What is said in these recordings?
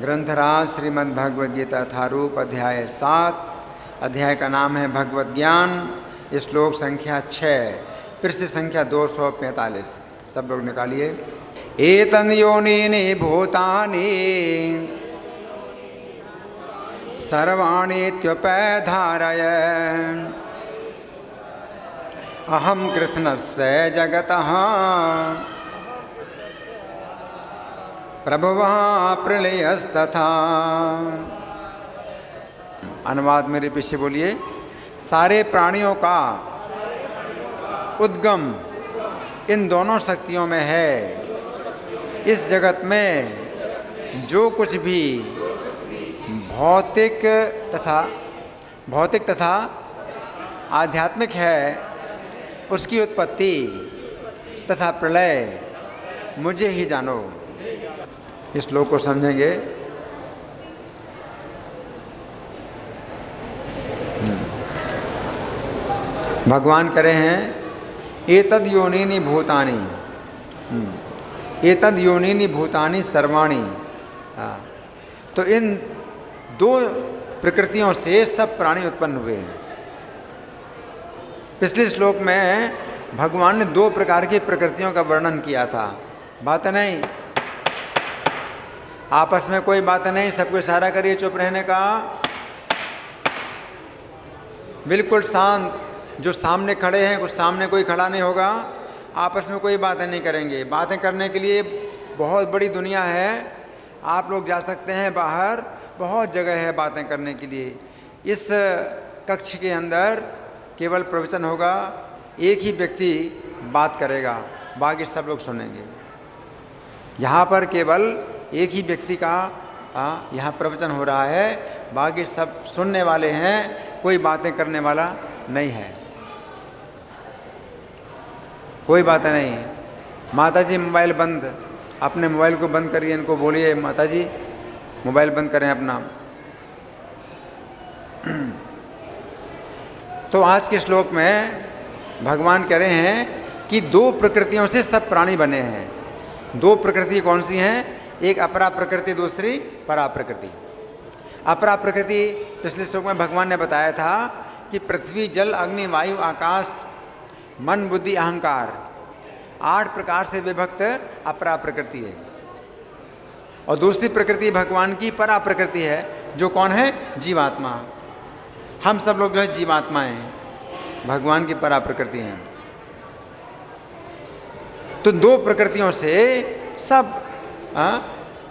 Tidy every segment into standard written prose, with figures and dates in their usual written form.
ग्रंथराज श्रीमद् भगवद गीता यथारूप अध्याय 7। अध्याय का नाम है भगवत ज्ञान। श्लोक संख्या 6, पृष्ठ संख्या 245। सब लोग निकालिए। एतन् योनीनि भूतानि सर्वाणीत्युपधारय अहं कृत्स्नस्य जगतः प्रभुः प्रलयस्तथा। अनुवाद मेरे पीछे बोलिए। सारे प्राणियों का उद्गम इन दोनों शक्तियों में है। इस जगत में जो कुछ भी भौतिक तथा आध्यात्मिक है, उसकी उत्पत्ति तथा प्रलय मुझे ही जानो। इस श्लोक को समझेंगे। भगवान कह रहे हैं एतद् योनीनि भूतानि, एतद् योनीनि भूतानि सर्वाणि। तो इन दो प्रकृतियों से सब प्राणी उत्पन्न हुए हैं। पिछले श्लोक में भगवान ने दो प्रकार की प्रकृतियों का वर्णन किया था। बात नहीं, आपस में कोई बात नहीं, सबको इशारा करिए चुप रहने का। बिल्कुल शांत। जो सामने खड़े हैं, कुछ सामने कोई खड़ा नहीं होगा। आपस में कोई बातें नहीं करेंगे। बातें करने के लिए बहुत बड़ी दुनिया है। आप लोग जा सकते हैं बाहर, बहुत जगह है बातें करने के लिए। इस कक्ष के अंदर केवल प्रवचन होगा, एक ही व्यक्ति बात करेगा, बाकी सब लोग सुनेंगे। यहाँ पर केवल एक ही व्यक्ति का यहाँ प्रवचन हो रहा है, बाकी सब सुनने वाले हैं, कोई बातें करने वाला नहीं है। कोई बातें नहीं है। माता जी मोबाइल बंद, अपने मोबाइल को बंद करिए। इनको बोलिए माता जी मोबाइल बंद करें अपना। तो आज के श्लोक में भगवान कह रहे हैं कि दो प्रकृतियों से सब प्राणी बने हैं। दो प्रकृति कौन सी हैं? एक अपरा प्रकृति, दूसरी परा प्रकृति। अपरा प्रकृति पिछले श्लोक में भगवान ने बताया था कि पृथ्वी, जल, अग्नि, वायु, आकाश, मन, बुद्धि, अहंकार, 8 प्रकार से विभक्त अपरा प्रकृति है। और दूसरी प्रकृति भगवान की परा प्रकृति है, जो कौन है? जीवात्मा। हम सब लोग जो है जीवात्मा हैं, भगवान की परा प्रकृति हैं। तो दो प्रकृतियों से सब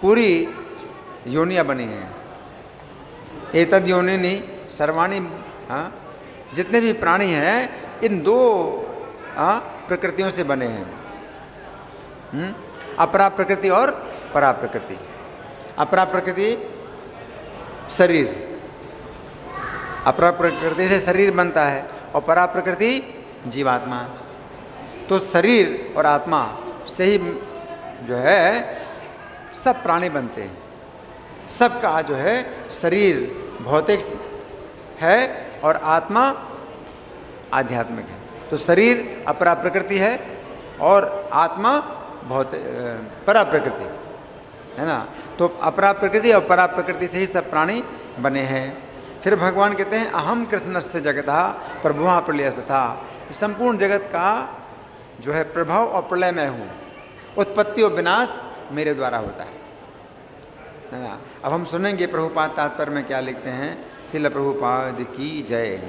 पूरी योनियां बनी हैं। एतद् योनिनि सर्वाणि, जितने भी प्राणी हैं इन दो प्रकृतियों से बने हैं। अपरा प्रकृति और परा प्रकृति। अपरा प्रकृति शरीर, अपरा प्रकृति से शरीर बनता है, और परा प्रकृति जीवात्मा। तो शरीर और आत्मा से ही जो है सब प्राणी बनते हैं। सबका जो है शरीर भौतिक है और आत्मा आध्यात्मिक है। तो शरीर अपरा प्रकृति है और आत्मा परा प्रकृति है ना। तो अपरा प्रकृति और परा प्रकृति से ही सब प्राणी बने हैं। फिर भगवान कहते हैं अहम कृत्स्नस्य जगतः प्रभुः प्रलयस्तथा। संपूर्ण जगत का जो है प्रभाव और प्रलय मैं हूँ। उत्पत्ति और विनाश मेरे द्वारा होता है ना। अब हम सुनेंगे प्रभुपाद तात्पर्य में क्या लिखते हैं। श्रील प्रभुपाद की जय।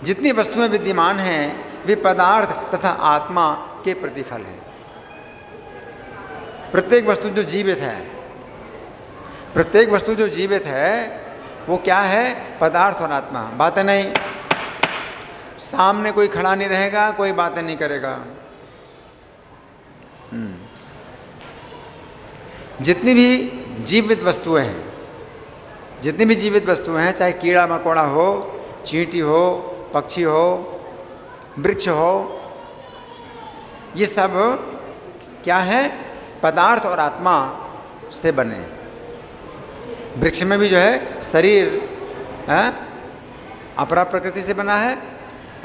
जितनी वस्तुएं विद्यमान हैं वे पदार्थ तथा आत्मा के प्रतिफल है। प्रत्येक वस्तु जो जीवित है, प्रत्येक वस्तु जो जीवित है वो क्या है? पदार्थ और आत्मा। बातें नहीं, सामने कोई खड़ा नहीं रहेगा, कोई बातें नहीं करेगा। जितनी भी जीवित वस्तुएं हैं, जितनी भी जीवित वस्तुएं हैं, चाहे कीड़ा मकोड़ा हो, चींटी हो, पक्षी हो, वृक्ष हो, ये सब क्या है? पदार्थ और आत्मा से बने। वृक्ष में भी जो है शरीर अपरा प्रकृति से बना है,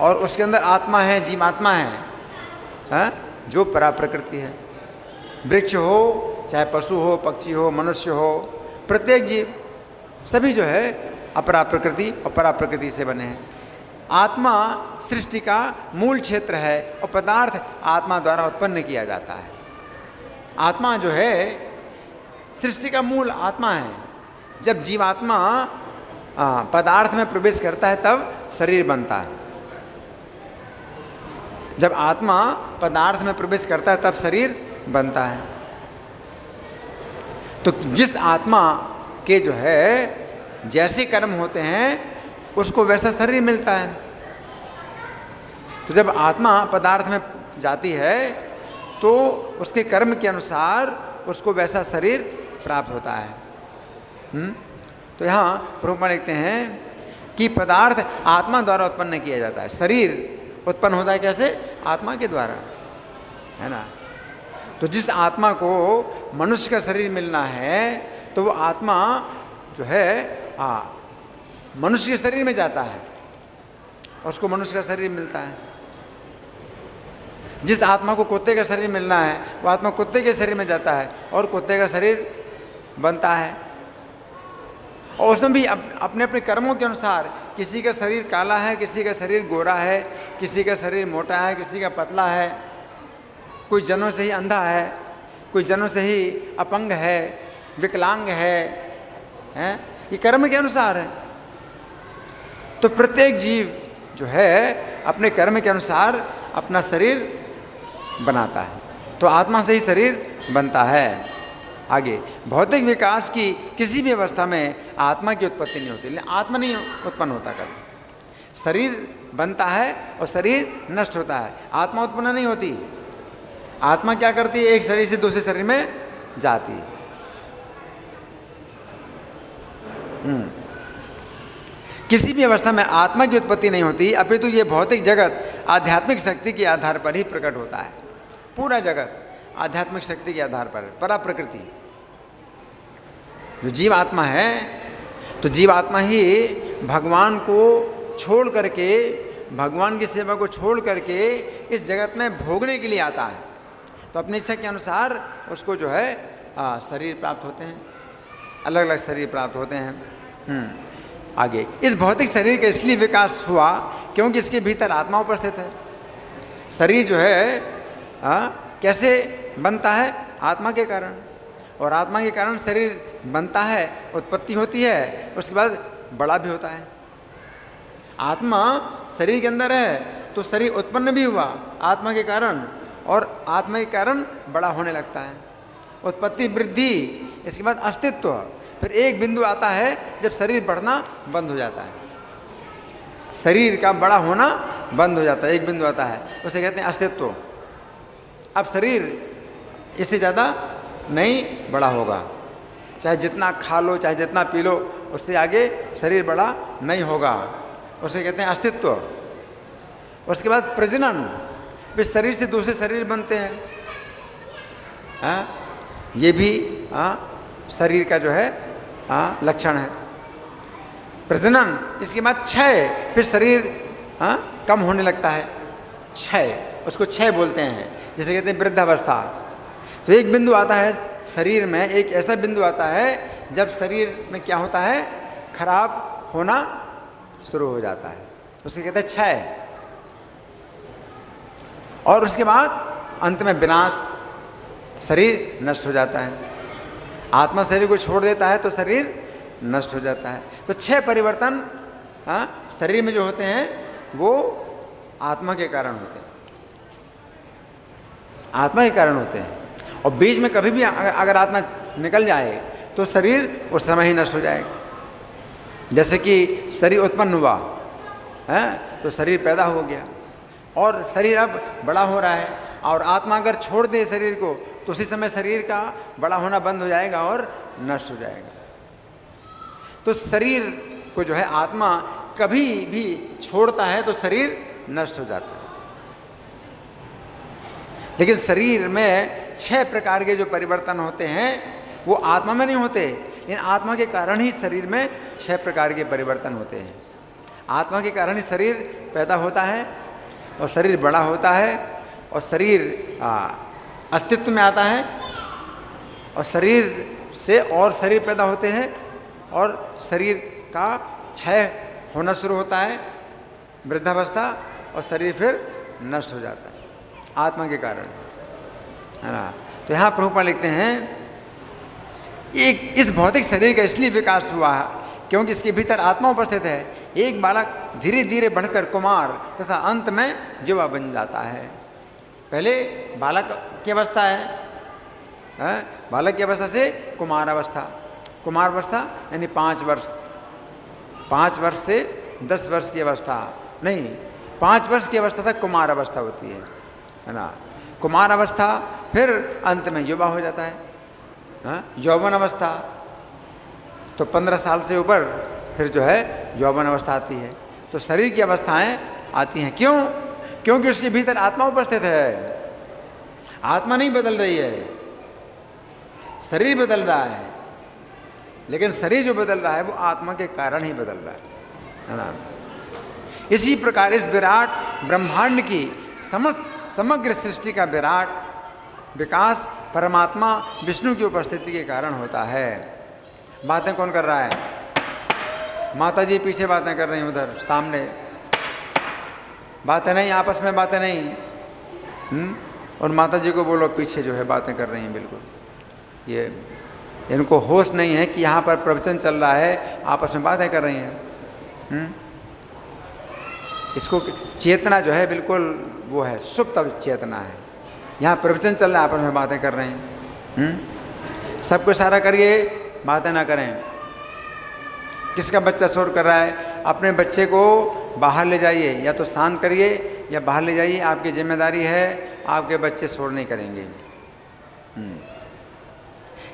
और उसके अंदर आत्मा है, जीवात्मा है, जो परा प्रकृति है। वृक्ष हो, चाहे पशु हो, पक्षी हो, मनुष्य हो, प्रत्येक जीव सभी जो है अपरा प्रकृति और परा प्रकृति से बने हैं। आत्मा सृष्टि का मूल क्षेत्र है और पदार्थ आत्मा द्वारा उत्पन्न किया जाता है। आत्मा जो है सृष्टि का मूल आत्मा है। जब जीवात्मा पदार्थ में प्रवेश करता है तब शरीर बनता है। जब आत्मा पदार्थ में प्रवेश करता है तब शरीर बनता है। तो जिस आत्मा के जो है जैसे कर्म होते हैं उसको वैसा शरीर मिलता है। तो जब आत्मा पदार्थ में जाती है तो उसके कर्म के अनुसार उसको वैसा शरीर प्राप्त होता है। तो यहाँ प्रभुपाद लिखते हैं कि पदार्थ आत्मा द्वारा उत्पन्न किया जाता है। शरीर उत्पन्न होता है कैसे? आत्मा के द्वारा, है ना। तो जिस आत्मा को मनुष्य का शरीर मिलना है तो वो आत्मा जो है मनुष्य के शरीर में जाता है, उसको मनुष्य का शरीर मिलता है। जिस आत्मा को कुत्ते का शरीर मिलना है वो आत्मा कुत्ते के शरीर में जाता है और कुत्ते का शरीर बनता है। और उसमें भी अपने अपने कर्मों के अनुसार किसी का शरीर काला है, किसी का शरीर गोरा है, किसी का शरीर मोटा है, किसी का पतला है, कोई जन्म से ही अंधा है, कोई जन्म से ही अपंग है, विकलांग है, हैं? ये कर्म के अनुसार है। तो प्रत्येक जीव जो है अपने कर्म के अनुसार अपना शरीर बनाता है। तो आत्मा से ही शरीर बनता है। आगे भौतिक विकास की किसी भी अवस्था में आत्मा की उत्पत्ति नहीं होती, लेकिन आत्मा नहीं उत्पन्न होता कभी। शरीर बनता है और शरीर नष्ट होता है, आत्मा उत्पन्न नहीं होती। आत्मा क्या करती है? एक शरीर से दूसरे शरीर में जाती है। किसी भी अवस्था में आत्मा की उत्पत्ति नहीं होती, अपितु ये भौतिक जगत आध्यात्मिक शक्ति के आधार पर ही प्रकट होता है। पूरा जगत आध्यात्मिक शक्ति के आधार पर, परा प्रकृति जो जीव आत्मा है, तो जीव आत्मा ही भगवान को छोड़ करके, भगवान की सेवा को छोड़ करके इस जगत में भोगने के लिए आता है। तो अपनी इच्छा के अनुसार उसको जो है शरीर प्राप्त होते हैं, अलग अलग शरीर प्राप्त होते हैं। आगे इस भौतिक शरीर का इसलिए विकास हुआ क्योंकि इसके भीतर आत्मा उपस्थित है। शरीर जो है कैसे बनता है? आत्मा के कारण। और आत्मा के कारण शरीर बनता है, उत्पत्ति होती है, उसके बाद बड़ा भी होता है। आत्मा शरीर के अंदर है तो शरीर उत्पन्न भी हुआ आत्मा के कारण, और आत्मा के कारण बड़ा होने लगता है। उत्पत्ति, वृद्धि, इसके बाद अस्तित्व। फिर एक बिंदु आता है जब शरीर बढ़ना बंद हो जाता है, शरीर का बड़ा होना बंद हो जाता है, एक बिंदु आता है, उसे कहते हैं अस्तित्व। अब शरीर इससे ज़्यादा नहीं बड़ा होगा, चाहे जितना खा लो, चाहे जितना पी लो, उससे आगे शरीर बड़ा नहीं होगा, उसे कहते हैं अस्तित्व। उसके बाद प्रजनन, फिर शरीर से दूसरे शरीर बनते हैं। ये भी शरीर का जो है लक्षण है, प्रजनन। इसके बाद क्षय, फिर शरीर कम होने लगता है, क्षय, उसको क्षय बोलते हैं, जैसे कहते हैं वृद्धावस्था। तो एक बिंदु आता है शरीर में, एक ऐसा बिंदु आता है जब शरीर में क्या होता है? खराब होना शुरू हो जाता है, उसे कहते हैं क्षय। और उसके बाद अंत में विनाश, शरीर नष्ट हो जाता है। आत्मा शरीर को छोड़ देता है तो शरीर नष्ट हो जाता है। तो 6 परिवर्तन शरीर में जो होते हैं वो आत्मा के कारण होते हैं, आत्मा के कारण होते हैं। और बीच में कभी भी अगर आत्मा निकल जाए तो शरीर उस समय ही नष्ट हो जाएगा। जैसे कि शरीर उत्पन्न हुआ है तो शरीर पैदा हो गया और शरीर अब बड़ा हो रहा है, और आत्मा अगर छोड़ दे शरीर को तो उसी समय शरीर का बड़ा होना बंद हो जाएगा और नष्ट हो जाएगा। तो शरीर को जो है आत्मा कभी भी छोड़ता है तो शरीर नष्ट हो जाता है। लेकिन शरीर में 6 प्रकार के जो परिवर्तन होते हैं वो आत्मा में नहीं होते, लेकिन आत्मा के कारण ही शरीर में 6 प्रकार के परिवर्तन होते हैं। आत्मा के कारण ही शरीर पैदा होता है और शरीर बड़ा होता है और शरीर अस्तित्व में आता है और शरीर से और शरीर पैदा होते हैं और शरीर का क्षय होना शुरू होता है, वृद्धावस्था, और शरीर फिर नष्ट हो जाता है आत्मा के कारण, है ना। तो यहाँ प्रभुपाद लिखते हैं एक इस भौतिक शरीर का इसलिए विकास हुआ है क्योंकि इसके भीतर आत्मा उपस्थित है। एक बालक धीरे धीरे बढ़कर कुमार तथा अंत में युवा बन जाता है। पहले बालक की अवस्था है, बालक की अवस्था से कुमार अवस्था, कुमार अवस्था यानी 5 वर्ष, 5 वर्ष से 10 वर्ष की अवस्था नहीं, 5 वर्ष की अवस्था तक कुमार अवस्था होती है ना। कुमार अवस्था फिर अंत में युवा हो जाता है, यौवन अवस्था। तो 15 साल से ऊपर फिर जो है यौवन अवस्था आती है। तो शरीर की अवस्थाएं आती हैं, क्यों? क्योंकि उसके भीतर आत्मा उपस्थित है। आत्मा नहीं बदल रही है, शरीर बदल रहा है, लेकिन शरीर जो बदल रहा है वो आत्मा के कारण ही बदल रहा है ना। इसी प्रकार इस विराट ब्रह्मांड की समग्र सृष्टि का विराट विकास परमात्मा विष्णु की उपस्थिति के कारण होता है। बातें कौन कर रहा है? माता जी पीछे बातें कर रही हैं, उधर सामने बातें नहीं, आपस में बातें नहीं। और माता जी को बोलो पीछे जो है बातें कर रही हैं, बिल्कुल ये इनको होश नहीं है कि यहाँ पर प्रवचन चल रहा है, आपस में बातें कर रही हैं। इसको चेतना जो है बिल्कुल वो है, सुप्त चेतना है। यहाँ प्रवचन चल रहा है, आपस में बातें कर रहे हैं। सबको इशारा करिए, बातें ना करें। किसका बच्चा शोर कर रहा है? अपने बच्चे को बाहर ले जाइए, या तो शांत करिए या बाहर ले जाइए, आपकी जिम्मेदारी है, आपके बच्चे शोर नहीं करेंगे।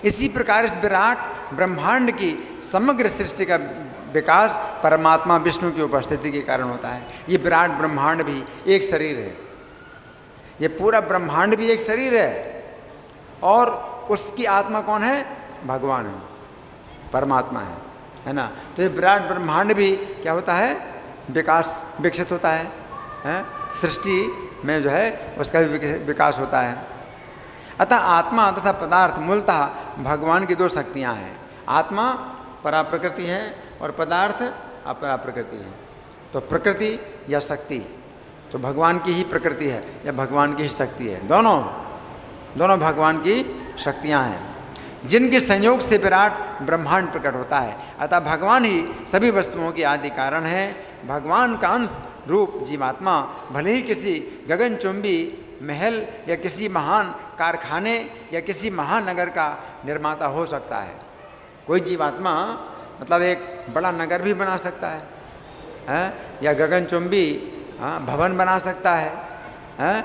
इसी प्रकार इस विराट ब्रह्मांड की समग्र सृष्टि का विकास परमात्मा विष्णु की उपस्थिति के कारण होता है। ये विराट ब्रह्मांड भी एक शरीर है, ये पूरा ब्रह्मांड भी एक शरीर है, और उसकी आत्मा कौन है? भगवान है, परमात्मा है ना। तो ये विराट ब्रह्मांड भी क्या होता है? विकास विकसित होता है, सृष्टि में जो है उसका भी विकास होता है। अतः आत्मा तथा पदार्थ मूलतः भगवान की 2 शक्तियाँ हैं। आत्मा परा प्रकृति है और पदार्थ अपरा प्रकृति है। तो प्रकृति या शक्ति तो भगवान की ही प्रकृति है या भगवान की ही शक्ति है, दोनों भगवान की शक्तियाँ हैं, जिनके संयोग से विराट ब्रह्मांड प्रकट होता है। अतः भगवान ही सभी वस्तुओं के आदि कारण है। भगवान का अंश रूप जीवात्मा भले ही किसी गगनचुंबी महल या किसी महान कारखाने या किसी महानगर का निर्माता हो सकता है। कोई जीवात्मा मतलब एक बड़ा नगर भी बना सकता है, या गगनचुंबी भवन बना सकता है,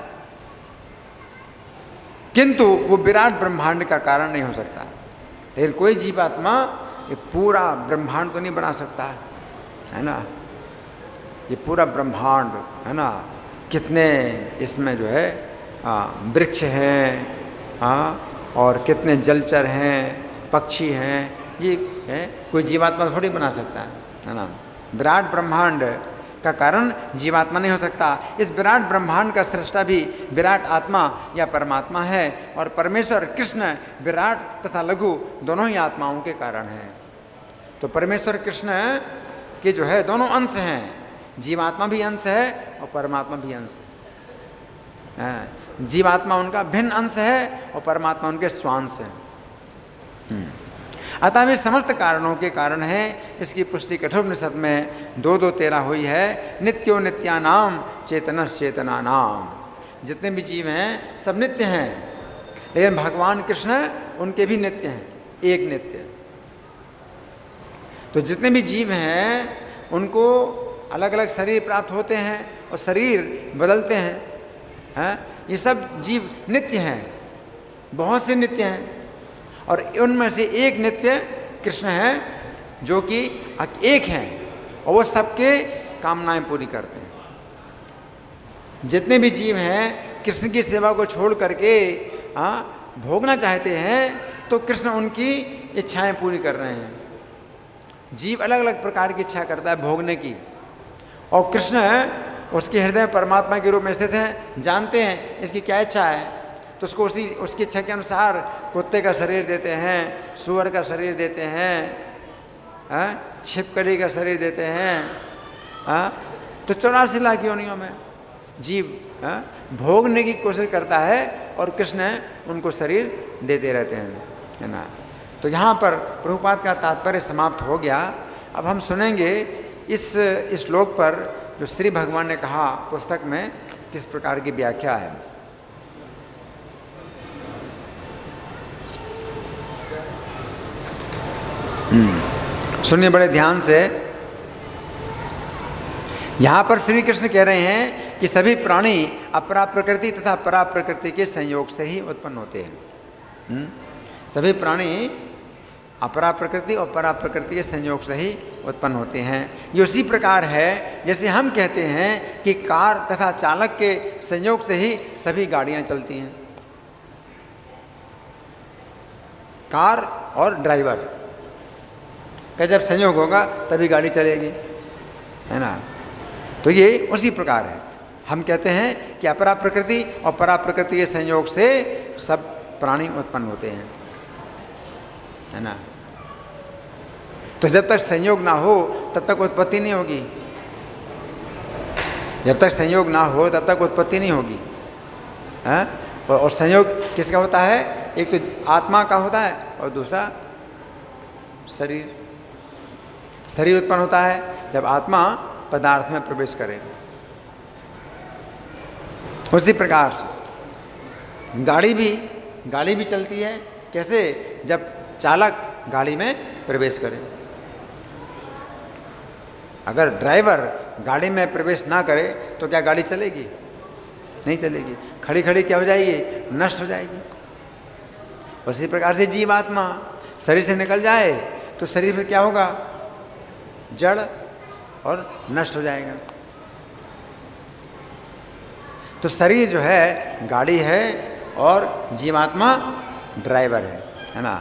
किंतु वो विराट ब्रह्मांड का कारण नहीं हो सकता। लेकिन कोई जीवात्मा ये पूरा ब्रह्मांड तो नहीं बना सकता, है ना। ये पूरा ब्रह्मांड है ना, कितने इसमें जो है वृक्ष हैं, और कितने जलचर हैं, पक्षी हैं, ये कोई जीवात्मा थोड़ी बना सकता है ना। विराट ब्रह्मांड का कारण जीवात्मा नहीं हो सकता। इस विराट ब्रह्मांड का सृष्टा भी विराट आत्मा या परमात्मा है, और परमेश्वर कृष्ण विराट तथा लघु दोनों ही आत्माओं के कारण हैं। तो परमेश्वर कृष्ण के जो है दोनों अंश हैं, जीवात्मा भी अंश है और परमात्मा भी अंश है। जीवात्मा उनका भिन्न अंश है और परमात्मा उनके स्वांश है। अतः वे समस्त कारणों के कारण है। इसकी पुष्टि कठोपनिषद में 2:2-13 हुई है। नित्यो नित्यानाम चेतनस् चेतनानाम। जितने भी जीव हैं सब नित्य हैं, लेकिन भगवान कृष्ण उनके भी नित्य हैं, एक नित्य। तो जितने भी जीव हैं उनको अलग अलग शरीर प्राप्त होते हैं और शरीर बदलते हैं, ये सब जीव नित्य हैं, बहुत से नित्य हैं, और उनमें से एक नित्य कृष्ण है जो कि एक हैं, और वो सबके कामनाएं पूरी करते हैं। जितने भी जीव हैं कृष्ण की सेवा को छोड़ करके भोगना चाहते हैं, तो कृष्ण उनकी इच्छाएं पूरी कर रहे हैं। जीव अलग अलग प्रकार की इच्छा करता है भोगने की, और कृष्ण उसके हृदय में परमात्मा के रूप में स्थित हैं, जानते हैं इसकी क्या इच्छा है, तो उसको उसकी इच्छा के अनुसार कुत्ते का शरीर देते हैं, सूअर का शरीर देते हैं, छिपकली का शरीर देते हैं। तो 84 लाख योनियों में जीव भोगने की कोशिश करता है और कृष्ण उनको शरीर देते रहते हैं, है ना। तो यहाँ पर प्रभुपाद का तात्पर्य समाप्त हो गया। अब हम सुनेंगे इस श्लोक पर जो श्री भगवान ने कहा पुस्तक में किस प्रकार की व्याख्या है। सुनिए बड़े ध्यान से। यहाँ पर श्री कृष्ण कह रहे हैं कि सभी प्राणी अपरा प्रकृति तथा परा प्रकृति के संयोग से ही उत्पन्न होते हैं। सभी प्राणी अपरा प्रकृति और परा प्रकृति के संयोग से ही उत्पन्न होते हैं। ये उसी प्रकार है जैसे हम कहते हैं कि कार तथा चालक के संयोग से ही सभी गाड़ियाँ चलती हैं। कार और ड्राइवर का जब संयोग होगा तभी गाड़ी चलेगी, है ना। तो ये उसी प्रकार है। हम कहते हैं कि अपरा प्रकृति और परा प्रकृति के संयोग से सब प्राणी उत्पन्न होते हैं, है ना। तो जब तक संयोग ना हो तब तक उत्पत्ति नहीं होगी। जब तक संयोग ना हो तब तक उत्पत्ति नहीं होगी, है। और संयोग किसका होता है? एक तो आत्मा का होता है और दूसरा शरीर। शरीर उत्पन्न होता है जब आत्मा पदार्थ में प्रवेश करे। उसी प्रकार से गाड़ी भी चलती है। कैसे? जब चालक गाड़ी में प्रवेश करे। अगर ड्राइवर गाड़ी में प्रवेश ना करे तो क्या गाड़ी चलेगी? नहीं चलेगी। खड़ी खड़ी क्या हो जाएगी? नष्ट हो जाएगी। उसी प्रकार से जीवात्मा शरीर से निकल जाए तो शरीर फिर क्या होगा? जड़ और नष्ट हो जाएगा। तो शरीर जो है गाड़ी है और जीवात्मा ड्राइवर है ना।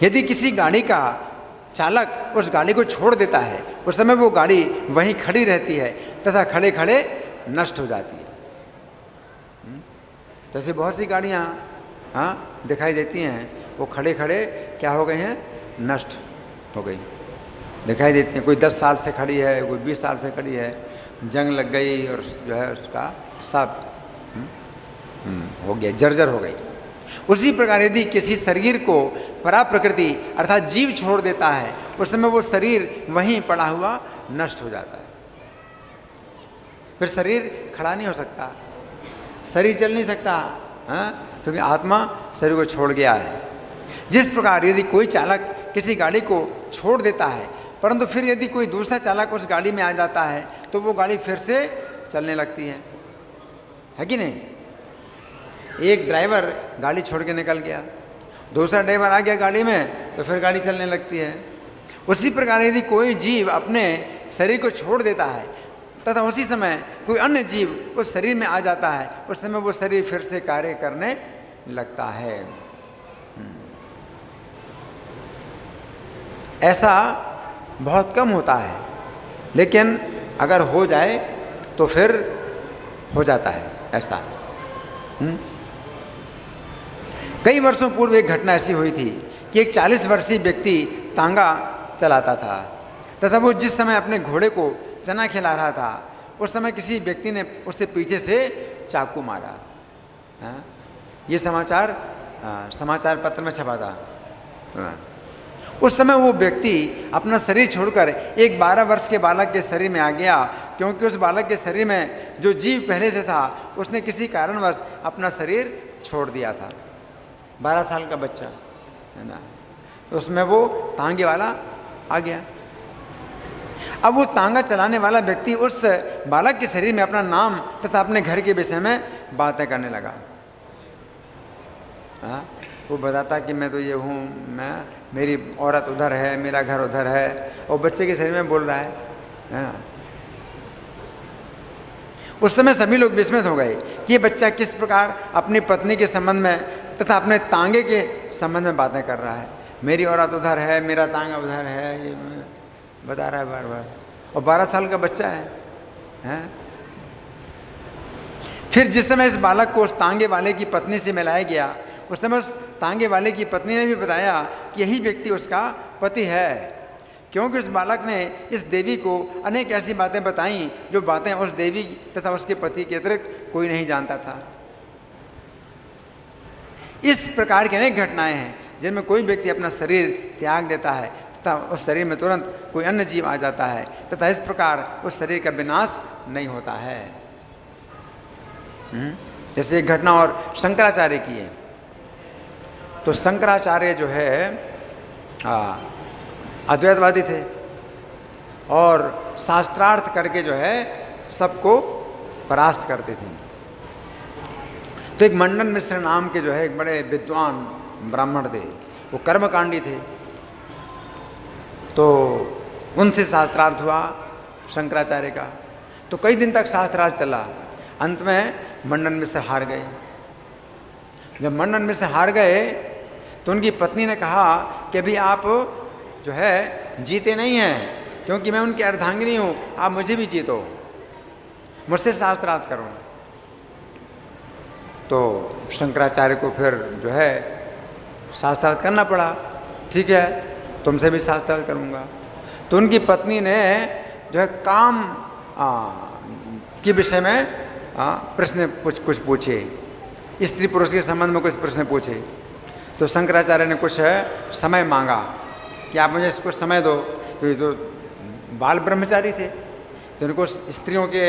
यदि किसी गाड़ी का चालक उस गाड़ी को छोड़ देता है, उस समय वो गाड़ी वहीं खड़ी रहती है तथा खड़े खड़े नष्ट हो जाती है। तो ऐसी बहुत सी गाड़ियाँ दिखाई देती हैं, वो खड़े खड़े क्या हो गए हैं? नष्ट हो गई दिखाई देती हैं। कोई 10 साल से खड़ी है, कोई 20 साल से खड़ी है, जंग लग गई और जो है उसका सब हो गया, जर्जर हो गई। उसी प्रकार यदि किसी शरीर को परा प्रकृति अर्थात जीव छोड़ देता है, उस समय वो शरीर वहीं पड़ा हुआ नष्ट हो जाता है। फिर शरीर खड़ा नहीं हो सकता, शरीर चल नहीं सकता, क्योंकि आत्मा शरीर को छोड़ गया है। जिस प्रकार यदि कोई चालक किसी गाड़ी को छोड़ देता है, परंतु फिर यदि कोई दूसरा चालक उस गाड़ी में आ जाता है तो वो गाड़ी फिर से चलने लगती है कि नहीं? एक ड्राइवर गाड़ी छोड़ के निकल गया, दूसरा ड्राइवर आ गया गाड़ी में तो फिर गाड़ी चलने लगती है। उसी प्रकार यदि कोई जीव अपने शरीर को छोड़ देता है तथा उसी समय कोई अन्य जीव उस शरीर में आ जाता है, उस समय वो शरीर फिर से कार्य करने लगता है। ऐसा बहुत कम होता है, लेकिन अगर हो जाए तो फिर हो जाता है ऐसा। कई वर्षों पूर्व एक घटना ऐसी हुई थी कि एक 40 वर्षीय व्यक्ति तांगा चलाता था तथा वो जिस समय अपने घोड़े को चना खिला रहा था, उस समय किसी व्यक्ति ने उससे पीछे से चाकू मारा। ये समाचार पत्र में छपा था। उस समय वो व्यक्ति अपना शरीर छोड़कर एक 12 वर्ष के बालक के शरीर में आ गया, क्योंकि उस बालक के शरीर में जो जीव पहले से था उसने किसी कारणवश अपना शरीर छोड़ दिया था। 12 साल का बच्चा है ना, उसमें वो तांगे वाला आ गया। अब वो तांगा चलाने वाला व्यक्ति उस बालक के शरीर में अपना नाम तथा अपने घर के विषय में बातें करने लगा। वो बताता कि मैं तो ये हूँ, मेरी औरत उधर है, मेरा घर उधर है, और बच्चे के शरीर में बोल रहा है ना। उस समय सभी लोग विस्मित हो गए कि ये बच्चा किस प्रकार अपनी पत्नी के संबंध में तथा अपने तांगे के संबंध में बातें कर रहा है। मेरी औरत उधर है, मेरा तांगा उधर है, ये बता रहा है बार बार, और 12 साल का बच्चा है। फिर जिस समय इस बालक को उस तांगे वाले की पत्नी से मिलाया गया, उस समय उस तांगे वाले की पत्नी ने भी बताया कि यही व्यक्ति उसका पति है, क्योंकि उस बालक ने इस देवी को अनेक ऐसी बातें बताईं जो बातें उस देवी तथा उसके पति के अतिरिक्त कोई नहीं जानता था। इस प्रकार की अनेक घटनाएं हैं जिनमें कोई व्यक्ति अपना शरीर त्याग देता है तथा उस शरीर में तुरंत कोई अन्य जीव आ जाता है तथा इस प्रकार उस शरीर का विनाश नहीं होता है। जैसे एक घटना और शंकराचार्य की है। तो शंकराचार्य जो है अद्वैतवादी थे और शास्त्रार्थ करके जो है सबको परास्त करते थे। तो एक मंडन मिश्र नाम के जो है एक बड़े विद्वान ब्राह्मण थे, वो कर्मकांडी थे। तो उनसे शास्त्रार्थ हुआ शंकराचार्य का। तो कई दिन तक शास्त्रार्थ चला। अंत में मंडन मिश्र हार गए। जब मंडन मिश्र हार गए तो उनकी पत्नी ने कहा कि अभी आप जो है जीते नहीं हैं, क्योंकि मैं उनकी अर्धांगिनी हूँ, आप मुझे भी जीतो, मुझसे शास्त्रार्थ करो। तो शंकराचार्य को फिर जो है शास्त्रार्थ करना पड़ा। ठीक है, तुमसे भी शास्त्रार्थ करूँगा। तो उनकी पत्नी ने जो है काम के विषय में प्रश्न कुछ पूछे, स्त्री पुरुष के संबंध में कुछ प्रश्न पूछे। तो शंकराचार्य ने कुछ समय मांगा कि आप मुझे कुछ समय दो, क्योंकि तो बाल ब्रह्मचारी थे, तो उनको स्त्रियों के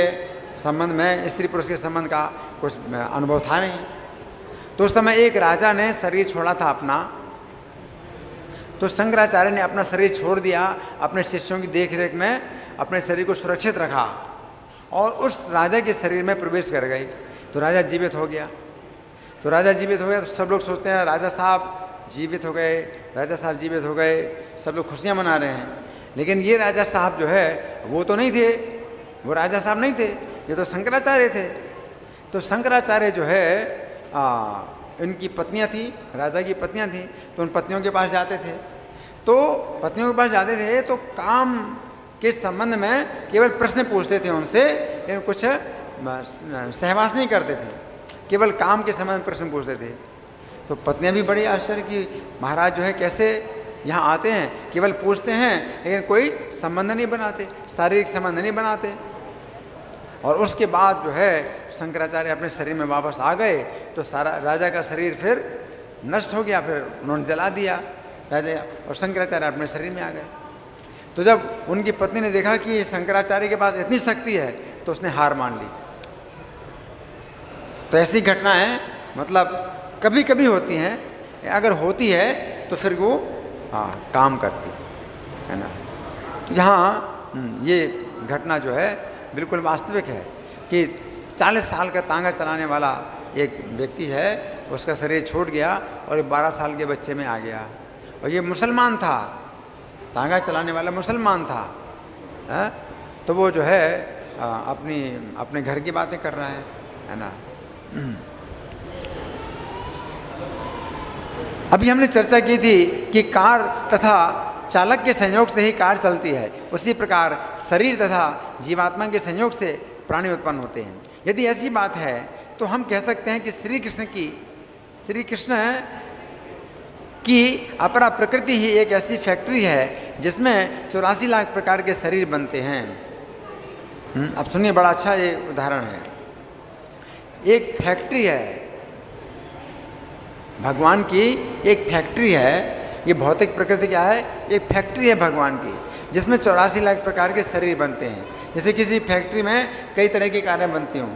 संबंध में, स्त्री पुरुष के संबंध का कुछ अनुभव था नहीं। तो उस समय एक राजा ने शरीर छोड़ा था अपना। तो शंकराचार्य ने अपना शरीर छोड़ दिया, अपने शिष्यों की देखरेख में अपने शरीर को सुरक्षित रखा और उस राजा के शरीर में प्रवेश कर गए। तो राजा जीवित हो गया। तो राजा जीवित हो गया तो सब लोग सोचते हैं राजा साहब जीवित हो गए, राजा साहब जीवित हो गए, सब लोग खुशियाँ मना रहे हैं। लेकिन ये राजा साहब जो है वो तो नहीं थे, वो राजा साहब नहीं थे, ये तो शंकराचार्य थे। तो शंकराचार्य जो है इनकी पत्नियां थी, राजा की पत्नियां थी, तो उन पत्नियों के पास जाते थे। तो पत्नियों के पास जाते थे तो काम के संबंध में केवल प्रश्न पूछते थे उनसे, लेकिन कुछ सहवास नहीं करते थे, केवल काम के संबंध में प्रश्न पूछते थे। तो पत्नियां भी बड़ी आश्चर्य कि महाराज जो है कैसे यहाँ आते हैं, केवल पूछते हैं लेकिन कोई संबंध नहीं बनाते, शारीरिक संबंध नहीं बनाते। और उसके बाद जो है शंकराचार्य अपने शरीर में वापस आ गए तो सारा राजा का शरीर फिर नष्ट हो गया, फिर उन्होंने जला दिया राजा, और शंकराचार्य अपने शरीर में आ गए। तो जब उनकी पत्नी ने देखा कि शंकराचार्य के पास इतनी शक्ति है तो उसने हार मान ली। तो ऐसी घटनाएं मतलब कभी कभी होती हैं, अगर होती है तो फिर वो काम करती है ना। तो यहाँ ये घटना जो है बिल्कुल वास्तविक है कि 40 साल का तांगा चलाने वाला एक व्यक्ति है, उसका शरीर छूट गया और 12 साल के बच्चे में आ गया। और ये मुसलमान था, तांगा चलाने वाला मुसलमान था, तो वो जो है अपने घर की बातें कर रहा है ना। अभी हमने चर्चा की थी कि कार तथा चालक के संयोग से ही कार चलती है, उसी प्रकार शरीर तथा जीवात्मा के संयोग से प्राणी उत्पन्न होते हैं। यदि ऐसी बात है तो हम कह सकते हैं कि श्री कृष्ण की अपरा प्रकृति ही एक ऐसी फैक्ट्री है जिसमें 84 लाख प्रकार के शरीर बनते हैं। अब सुनिए, बड़ा अच्छा ये उदाहरण है। एक फैक्ट्री है, भगवान की एक फैक्ट्री है। ये भौतिक प्रकृति क्या है? एक फैक्ट्री है भगवान की, जिसमें 84 लाख प्रकार के शरीर बनते हैं। जैसे किसी फैक्ट्री में कई तरह की कारें बनती हों,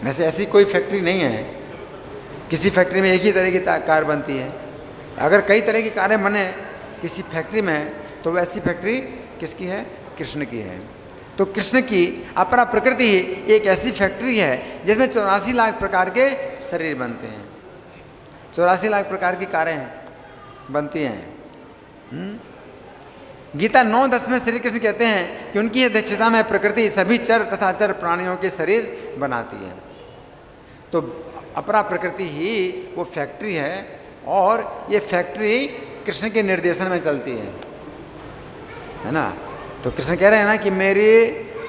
वैसे ऐसी कोई फैक्ट्री नहीं है, किसी फैक्ट्री में एक ही तरह की कार बनती है। अगर कई तरह की कारें बने किसी फैक्ट्री में तो वैसी फैक्ट्री किसकी है? कृष्ण की है। तो कृष्ण की अपरा प्रकृति ही एक ऐसी फैक्ट्री है जिसमें 84 लाख प्रकार के शरीर बनते हैं, 84 लाख प्रकार की कारें बनती हैं। गीता 9:10 में श्री कृष्ण कहते हैं कि उनकी अध्यक्षता में प्रकृति सभी चर तथा अचर प्राणियों के शरीर बनाती है। तो अपरा प्रकृति ही वो फैक्ट्री है और ये फैक्ट्री कृष्ण के निर्देशन में चलती है ना। तो कृष्ण कह रहे हैं ना कि मेरी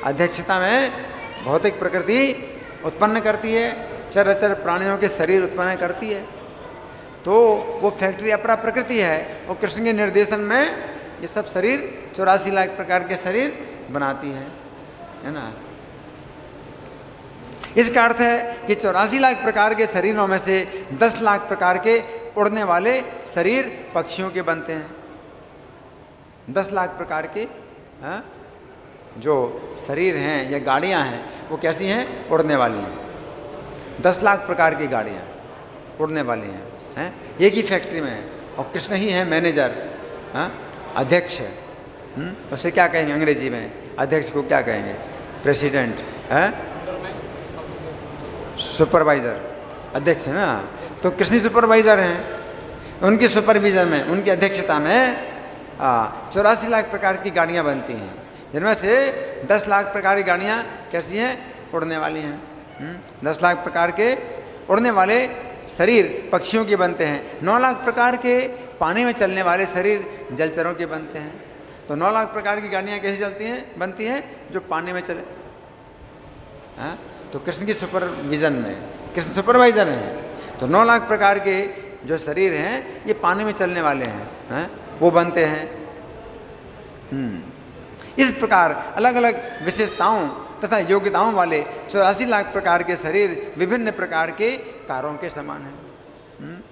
अध्यक्षता में भौतिक प्रकृति उत्पन्न करती है, चराचर प्राणियों के शरीर उत्पन्न करती है। तो वो फैक्ट्री अपरा प्रकृति है और कृष्ण के निर्देशन में ये सब शरीर 84 लाख प्रकार के शरीर बनाती है ना। इसका अर्थ है कि 84 लाख प्रकार के शरीरों में से 10 लाख प्रकार के उड़ने वाले शरीर पक्षियों के बनते हैं। 10 लाख प्रकार के जो शरीर हैं या गाड़ियां हैं वो कैसी हैं? उड़ने वाली हैं। 10 लाख प्रकार की गाड़ियां उड़ने वाली हैं, एक ही फैक्ट्री में है और कृष्ण ही है मैनेजर, अध्यक्ष है। उसे क्या कहेंगे अंग्रेजी में? अध्यक्ष को क्या कहेंगे? प्रेसिडेंट है, सुपरवाइजर, अध्यक्ष है ना। तो कृष्ण सुपरवाइजर हैं, उनकी सुपरविजन में, उनकी अध्यक्षता में 84 लाख प्रकार की गाड़ियां बनती हैं, जिनमें से 10 लाख प्रकार की गाड़ियां कैसी हैं? उड़ने वाली हैं। 10 लाख प्रकार के उड़ने वाले शरीर पक्षियों के बनते हैं। 9 लाख प्रकार के पानी में चलने वाले शरीर जलचरों के बनते हैं। तो 9 लाख प्रकार की गाड़ियाँ कैसे चलती हैं? बनती हैं जो पानी में चले। तो कृष्ण की सुपरविजन में, कृष्ण सुपरवाइजर हैं। तो 9 लाख प्रकार के जो शरीर हैं ये पानी में चलने वाले हैं, वो बनते हैं। इस प्रकार अलग अलग विशेषताओं तथा योग्यताओं वाले 84 लाख प्रकार के शरीर विभिन्न प्रकार के कारों के समान हैं।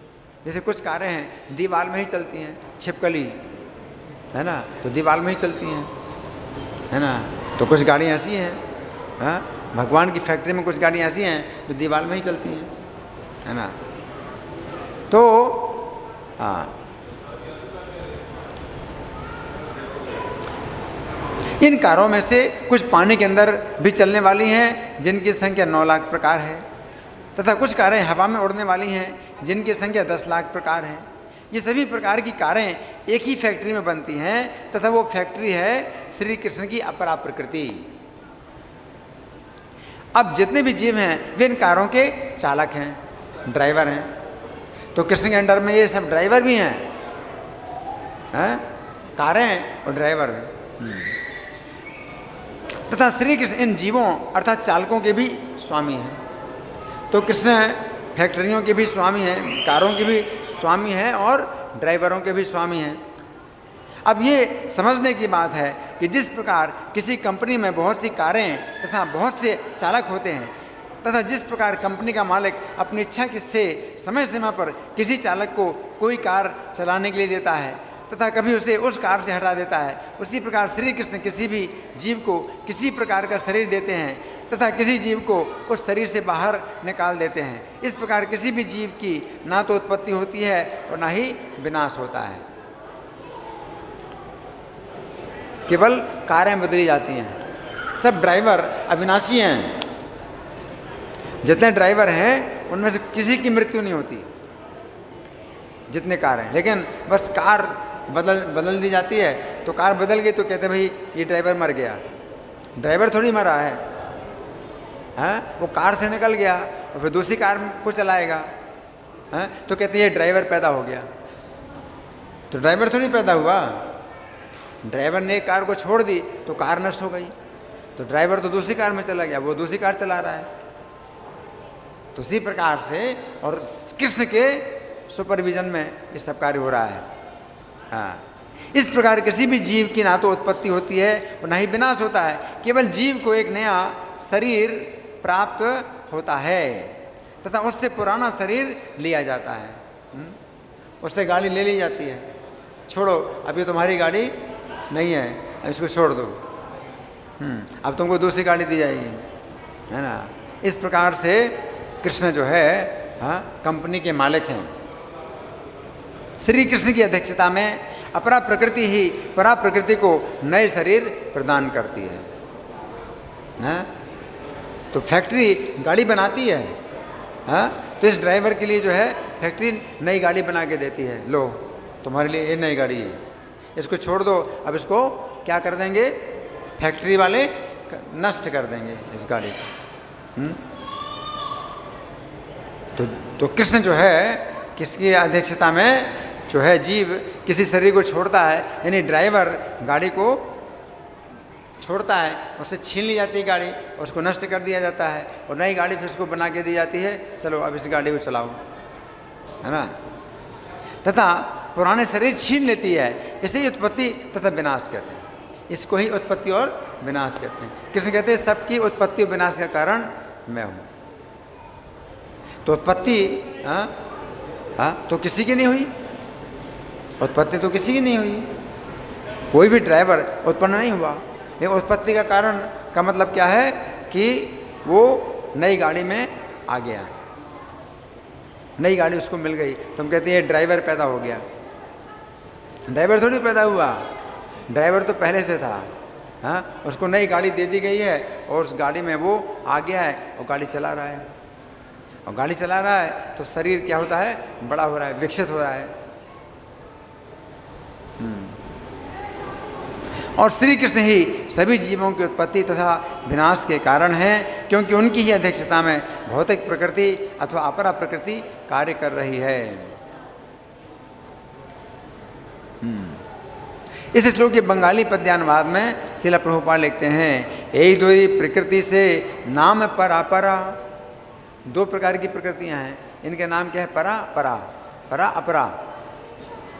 जैसे कुछ कारें हैं दीवार में ही चलती हैं, छिपकली है ना, तो दीवार में ही चलती हैं, है ना। तो कुछ गाड़ियाँ ऐसी हैं, भगवान की फैक्ट्री में कुछ गाड़ियाँ ऐसी हैं जो दीवार में ही चलती हैं, है ना। तो इन कारों में से कुछ पानी के अंदर भी चलने वाली हैं जिनकी संख्या 9 लाख प्रकार है, तथा कुछ कारें हवा में उड़ने वाली हैं जिनकी संख्या 10 लाख प्रकार है। ये सभी प्रकार की कारें एक ही फैक्ट्री में बनती हैं तथा वो फैक्ट्री है श्री कृष्ण की अपरा प्रकृति। अब जितने भी जीव हैं वे इन कारों के चालक हैं, ड्राइवर हैं। तो कृष्ण के अंडर में ये सब ड्राइवर भी हैं, कारें और ड्राइवर हैं। तथा श्री कृष्ण इन जीवों अर्थात चालकों के भी स्वामी हैं। तो कृष्ण फैक्ट्रियों के भी स्वामी हैं, कारों के भी स्वामी हैं और ड्राइवरों के भी स्वामी हैं। अब ये समझने की बात है कि जिस प्रकार किसी कंपनी में बहुत सी कारें तथा बहुत से चालक होते हैं, तथा जिस प्रकार कंपनी का मालिक अपनी इच्छा से समय सीमा पर किसी चालक को कोई कार चलाने के लिए देता है तथा कभी उसे उस कार से हटा देता है, उसी प्रकार श्री कृष्ण किसी भी जीव को किसी प्रकार का शरीर देते हैं तथा किसी जीव को उस शरीर से बाहर निकाल देते हैं। इस प्रकार किसी भी जीव की ना तो उत्पत्ति होती है और ना ही विनाश होता है, केवल कारें बदली जाती हैं। सब ड्राइवर अविनाशी हैं। जितने ड्राइवर हैं उनमें से किसी की मृत्यु नहीं होती, जितने कार हैं। लेकिन बस कार बदल दी जाती है, तो कार बदल गई तो कहते भाई ये ड्राइवर मर गया। ड्राइवर थोड़ी मरा है, वो कार से निकल गया और फिर दूसरी कार को चलाएगा, तो कहते हैं ये ड्राइवर पैदा हो गया। तो ड्राइवर थोड़ी पैदा हुआ, ड्राइवर ने एक कार को छोड़ दी तो कार नष्ट हो गई, तो ड्राइवर तो दूसरी कार में चला गया, वो दूसरी कार चला रहा है। तो इसी प्रकार से और कृष्ण के सुपरविजन में ये सब कार्य हो रहा है। इस प्रकार किसी भी जीव की ना तो उत्पत्ति होती है और ना ही विनाश होता है, केवल जीव को एक नया शरीर प्राप्त होता है तथा उससे पुराना शरीर लिया जाता है। उससे गाड़ी ले ली जाती है, छोड़ो अभी तुम्हारी गाड़ी नहीं है, इसको छोड़ दो, अब तुमको दूसरी गाड़ी दी जाएगी, है ना। इस प्रकार से कृष्ण जो है कंपनी के मालिक हैं। श्री कृष्ण की अध्यक्षता में अपरा प्रकृति ही परा प्रकृति को नए शरीर प्रदान करती है। तो फैक्ट्री गाड़ी बनाती है, तो इस ड्राइवर के लिए जो है फैक्ट्री नई गाड़ी बना के देती है, लो तुम्हारे लिए ये नई गाड़ी है, इसको छोड़ दो। अब इसको क्या कर देंगे, फैक्ट्री वाले नष्ट कर देंगे इस गाड़ी को। तो कृष्ण जो है किसकी अध्यक्षता में जो है जीव किसी शरीर को छोड़ता है, यानी ड्राइवर गाड़ी को छोड़ता है, उससे छीन ली जाती है गाड़ी, उसको नष्ट कर दिया जाता है और नई गाड़ी फिर उसको बना के दी जाती है, चलो अब इस गाड़ी को चलाओ, है ना। तथा पुराने शरीर छीन लेती है, इसे ही उत्पत्ति तथा विनाश कहते हैं। इसको ही उत्पत्ति और विनाश कहते हैं। कृष्ण कहते हैं सबकी उत्पत्ति और विनाश का कारण मैं हूँ। तो उत्पत्ति तो किसी की नहीं हुई, उत्पत्ति तो किसी की नहीं हुई, कोई भी ड्राइवर उत्पन्न नहीं हुआ। लेकिन उत्पत्ति का कारण का मतलब क्या है कि वो नई गाड़ी में आ गया, नई गाड़ी उसको मिल गई, तो हम कहते हैं ड्राइवर पैदा हो गया। ड्राइवर थोड़ी पैदा हुआ, ड्राइवर तो पहले से था। हाँ, उसको नई गाड़ी दे दी गई है और उस गाड़ी में वो आ गया है और गाड़ी चला रहा है। और गाड़ी चला रहा है तो शरीर क्या होता है, बड़ा हो रहा है, विकसित हो रहा है। और श्री कृष्ण ही सभी जीवों की उत्पत्ति तथा विनाश के कारण हैं, क्योंकि उनकी ही अध्यक्षता में भौतिक प्रकृति अथवा अपरा प्रकृति कार्य कर रही है। इस श्लोक के बंगाली पद्यानुवाद में श्रील प्रभुपाद लिखते हैं, एक दो प्रकृति से नाम परा परा। दो प्रकार की प्रकृतियां हैं, इनके नाम क्या है, परा परा, परा अपरा।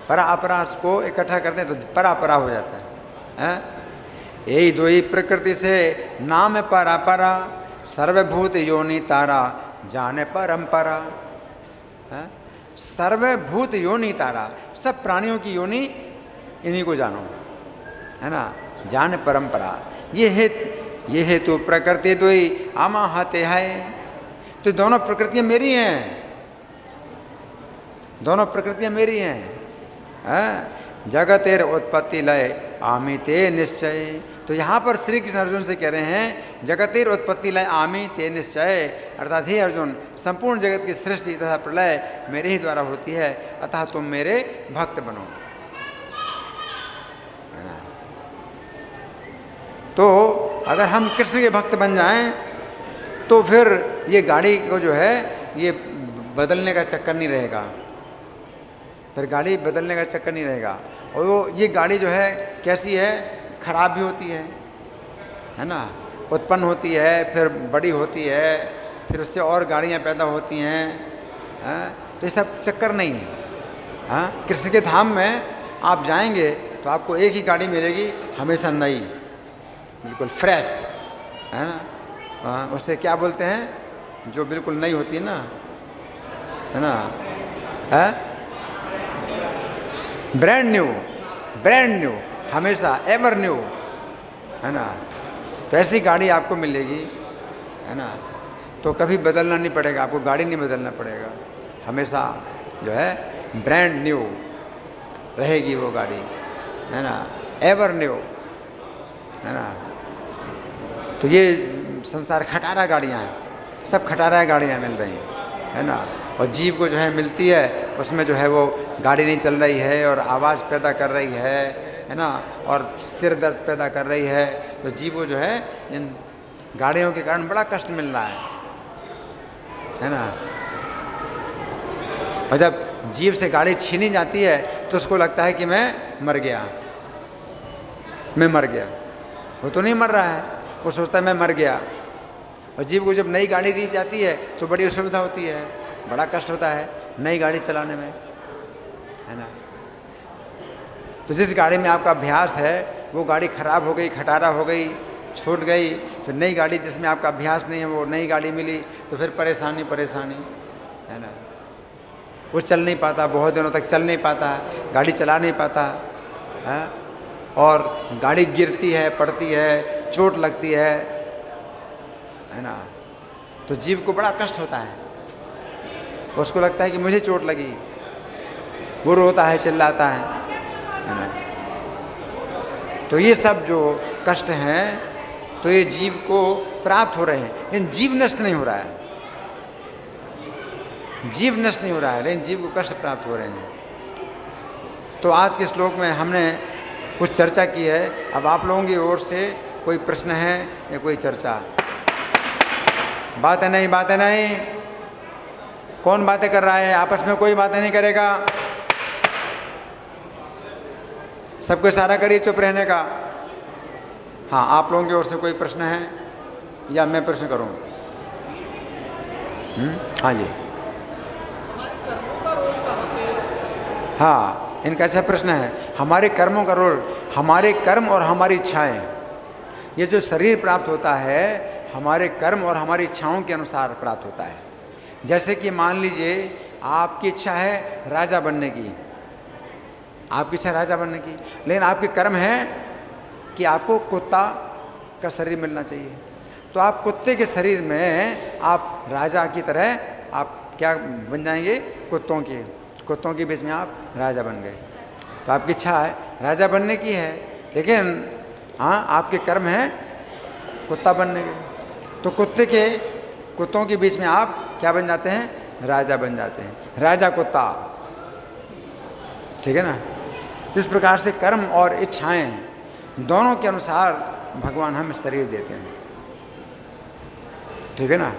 परा अपरा को इकट्ठा करते हैं तो परा परा हो जाता है। यही दो ही प्रकृति से नाम परा परा, सर्वभूत योनि तारा जाने परंपरा। सर्वभूत योनि तारा, सब प्राणियों की योनि इन्हीं को जानो, है ना, जान परंपरा। ये हेतु प्रकृति दो ही आमा हाथे है। तो दोनों प्रकृतियां मेरी हैं, दोनों प्रकृतियां मेरी हैं। जगतेर उत्पत्ति लय आमी ते निश्चय। तो यहाँ पर श्री कृष्ण अर्जुन से कह रहे हैं, जगतेर उत्पत्ति लय आमी ते निश्चय, अर्थात हे अर्जुन, संपूर्ण जगत की सृष्टि तथा प्रलय मेरे ही द्वारा होती है, अतः तुम मेरे भक्त बनो। तो अगर हम कृष्ण के भक्त बन जाएं तो फिर ये गाड़ी को जो है ये बदलने का चक्कर नहीं रहेगा, फिर गाड़ी बदलने का चक्कर नहीं रहेगा। और वो ये गाड़ी जो है कैसी है, खराब भी होती है ना, उत्पन्न होती है, फिर बड़ी होती है, फिर उससे और गाड़ियाँ पैदा होती हैं। तो ये सब चक्कर नहीं है। हाँ, कृष्ण के धाम में आप जाएंगे तो आपको एक ही गाड़ी मिलेगी, हमेशा नई, बिल्कुल फ्रेश, है ना। उससे क्या बोलते हैं, जो बिल्कुल नई होती है ना, है ना, है ब्रांड न्यू, हमेशा एवर न्यू, है ना। तो ऐसी गाड़ी आपको मिलेगी, है ना। तो कभी बदलना नहीं पड़ेगा, आपको गाड़ी नहीं बदलना पड़ेगा, हमेशा जो है ब्रांड न्यू रहेगी वो गाड़ी, है ना, एवर न्यू, है ना। तो ये संसार खटारा गाड़ियाँ हैं, सब खटारा गाड़ियाँ मिल रही हैं, है ना। और जीव को जो है मिलती है, उसमें जो है वो गाड़ी नहीं चल रही है और आवाज़ पैदा कर रही है ना, और सिर दर्द पैदा कर रही है। तो जीव को जो है इन गाड़ियों के कारण बड़ा कष्ट मिल रहा है ना। और जब जीव से गाड़ी छीनी जाती है तो उसको लगता है कि मैं मर गया। वो तो नहीं मर रहा है, वो सोचता है मैं मर गया। और जीव को जब नई गाड़ी दी जाती है तो बड़ी असुविधा होती है, बड़ा कष्ट होता है नई गाड़ी चलाने में, है ना। तो जिस गाड़ी में आपका अभ्यास है वो गाड़ी खराब हो गई, खटारा हो गई, छूट गई, फिर नई गाड़ी जिसमें आपका अभ्यास नहीं है वो नई गाड़ी मिली, तो फिर परेशानी, है ना। वो चल नहीं पाता, बहुत दिनों तक चल नहीं पाता, गाड़ी चला नहीं पाता, है। और गाड़ी गिरती है, पड़ती है, चोट लगती है ना। तो जीव को बड़ा कष्ट होता है, उसको लगता है कि मुझे चोट लगी, वो रोता है, चिल्लाता है ना। तो ये सब जो कष्ट हैं तो ये जीव को प्राप्त हो रहे हैं, लेकिन जीव नष्ट नहीं हो रहा है, लेकिन जीव को कष्ट प्राप्त हो रहे हैं। तो आज के श्लोक में हमने कुछ चर्चा की है। अब आप लोगों की ओर से कोई प्रश्न है या कोई चर्चा? बातें नहीं, कौन बातें कर रहा है? आपस में कोई बातें नहीं करेगा, सबको इशारा करिए चुप रहने का। हाँ, आप लोगों की ओर से कोई प्रश्न है या मैं प्रश्न करूं? हाँ जी, हाँ, इनका ऐसा प्रश्न है, हमारे कर्मों का रोल, हमारे कर्म और हमारी इच्छाएं, ये जो शरीर प्राप्त होता है हमारे कर्म और हमारी इच्छाओं के अनुसार प्राप्त होता है। जैसे कि मान लीजिए आपकी इच्छा है राजा बनने की, आपकी इच्छा राजा बनने की, लेकिन आपके कर्म है कि आपको कुत्ता का शरीर मिलना चाहिए, तो आप कुत्ते के शरीर में आप राजा की तरह आप क्या बन जाएंगे? कुत्तों के बीच में आप राजा बन गए। तो आपकी इच्छा है राजा बनने की है, लेकिन हाँ आपके कर्म है कुत्ता बनने के, तो कुत्तों के बीच में आप क्या बन जाते हैं? राजा बन जाते हैं, राजा कुत्ता, ठीक है ना। इस प्रकार से कर्म और इच्छाएं दोनों के अनुसार भगवान हमें शरीर देते हैं, ठीक है ना।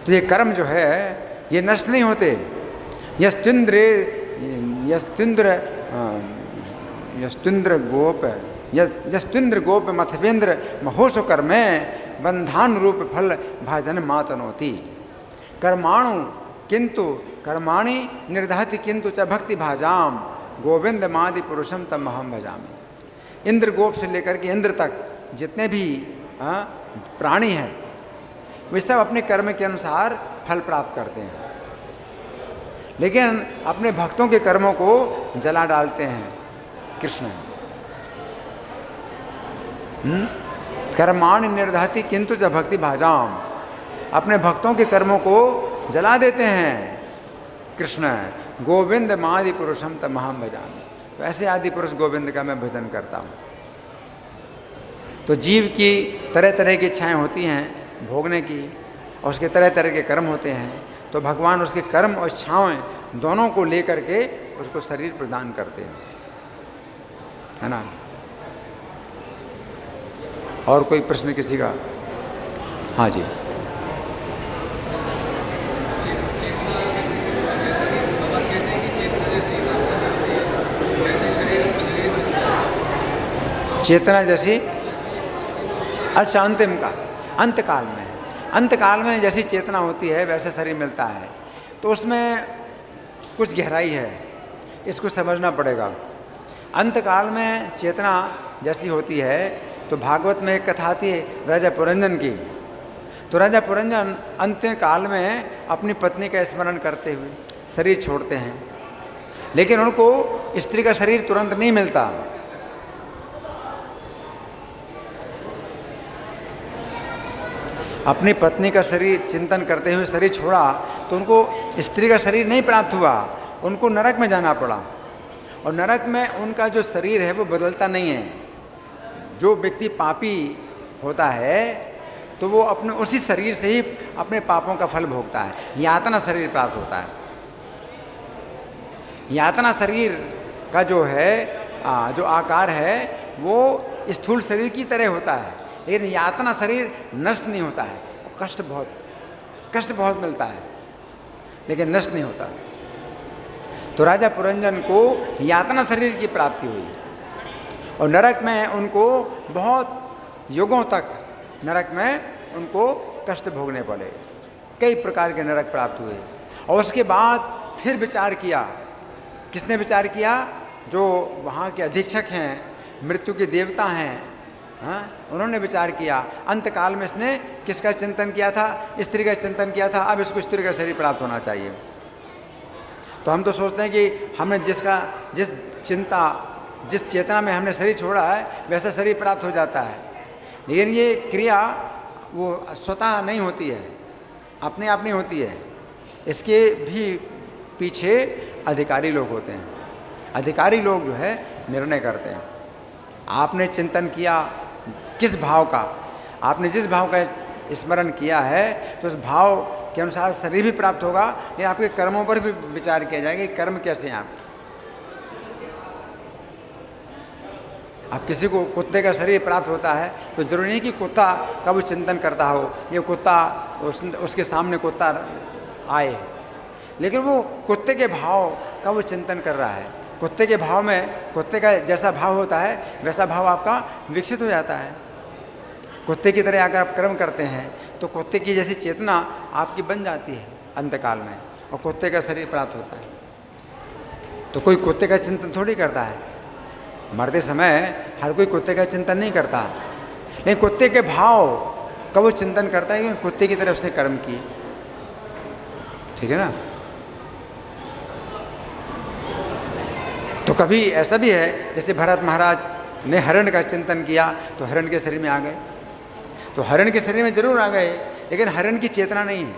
तो ये कर्म जो है ये नष्ट नहीं होते। यस्त्विंद्र गोप मथवेंद्र महोसु कर्मे बंधान रूप फल भाजन मातनोति कर्माणु किंतु कर्माणि निर्दहति किंतु च भक्ति भाजाम गोविंद मादि पुरुषम तम अहम भजामि। इंद्र गोप से लेकर के इंद्र तक जितने भी प्राणी हैं वे सब अपने कर्म के अनुसार फल प्राप्त करते हैं, लेकिन अपने भक्तों के कर्मों को जला डालते हैं कृष्ण। कर्माणि निर्दहति किंतु च भक्ति भाजाम, अपने भक्तों के कर्मों को जला देते हैं कृष्ण। गोविंद मादि पुरुषम तमहम भजामि, तो ऐसे आदि पुरुष गोविंद का मैं भजन करता हूँ। तो जीव की तरह तरह की इच्छाएं होती हैं भोगने की, और उसके तरह तरह के कर्म होते हैं, तो भगवान उसके कर्म और इच्छाएं दोनों को लेकर के उसको शरीर प्रदान करते हैं, है ना। और कोई प्रश्न किसी का? हाँ जी, चेतना जैसी, अच्छा अंतिम का अंतकाल में जैसी चेतना होती है वैसे शरीर मिलता है, तो उसमें कुछ गहराई है, इसको समझना पड़ेगा। अंतकाल में चेतना जैसी होती है तो भागवत में एक कथा आती है राजा पुरंजन की। तो राजा पुरंजन अंतिम काल में अपनी पत्नी का स्मरण करते हुए शरीर छोड़ते हैं, लेकिन उनको स्त्री का शरीर तुरंत नहीं मिलता। अपनी पत्नी का शरीर चिंतन करते हुए शरीर छोड़ा तो उनको स्त्री का शरीर नहीं प्राप्त हुआ, उनको नरक में जाना पड़ा, और नरक में उनका जो शरीर है वो बदलता नहीं है। जो व्यक्ति पापी होता है तो वो अपने उसी शरीर से ही अपने पापों का फल भोगता है, यातना शरीर प्राप्त होता है। यातना शरीर का जो है जो आकार है वो स्थूल शरीर की तरह होता है, लेकिन यातना शरीर नष्ट नहीं होता है, कष्ट बहुत मिलता है लेकिन नष्ट नहीं होता। तो राजा पुरंजन को यातना शरीर की प्राप्ति हुई, और नरक में उनको बहुत युगों तक नरक में उनको कष्ट भोगने पड़े, कई प्रकार के नरक प्राप्त हुए। और उसके बाद फिर विचार किया, किसने विचार किया? जो वहाँ के अधीक्षक हैं, मृत्यु के देवता हैं, उन्होंने विचार किया। अंतकाल में इसने किसका चिंतन किया था? स्त्री का चिंतन किया था। अब इसको स्त्री का शरीर प्राप्त होना चाहिए। तो हम तो सोचते हैं कि हमने जिस चेतना में हमने शरीर छोड़ा है वैसा शरीर प्राप्त हो जाता है, लेकिन ये क्रिया वो स्वतः नहीं होती है, अपने आप नहीं होती है। इसके भी पीछे अधिकारी लोग होते हैं। अधिकारी लोग जो है निर्णय करते हैं। आपने चिंतन किया किस भाव का, आपने जिस भाव का स्मरण किया है तो उस भाव के अनुसार शरीर भी प्राप्त होगा, लेकिन आपके कर्मों पर भी विचार किया जाएगा कि कर्म कैसे हैं आप। अब किसी को कुत्ते का शरीर प्राप्त होता है तो जरूरी नहीं कि कुत्ता का वो चिंतन करता हो, ये कुत्ता उसके सामने कुत्ता आए, लेकिन वो कुत्ते के भाव का वो चिंतन कर रहा है, कुत्ते के भाव में, कुत्ते का जैसा भाव होता है वैसा भाव आपका विकसित हो जाता है। कुत्ते की तरह अगर आप कर्म करते हैं तो कुत्ते की जैसी चेतना आपकी बन जाती है अंतकाल में, और कुत्ते का शरीर प्राप्त होता है। तो कोई कुत्ते का चिंतन थोड़ी करता है, मरते समय हर कोई कुत्ते का चिंतन नहीं करता, लेकिन कुत्ते के भाव का वो चिंतन करता है कि कुत्ते की तरह उसने कर्म किए। ठीक है ना। तो कभी ऐसा भी है जैसे भरत महाराज ने हरण का चिंतन किया तो हरण के शरीर में आ गए, तो हरण के शरीर में जरूर आ गए, लेकिन हरण की चेतना नहीं है,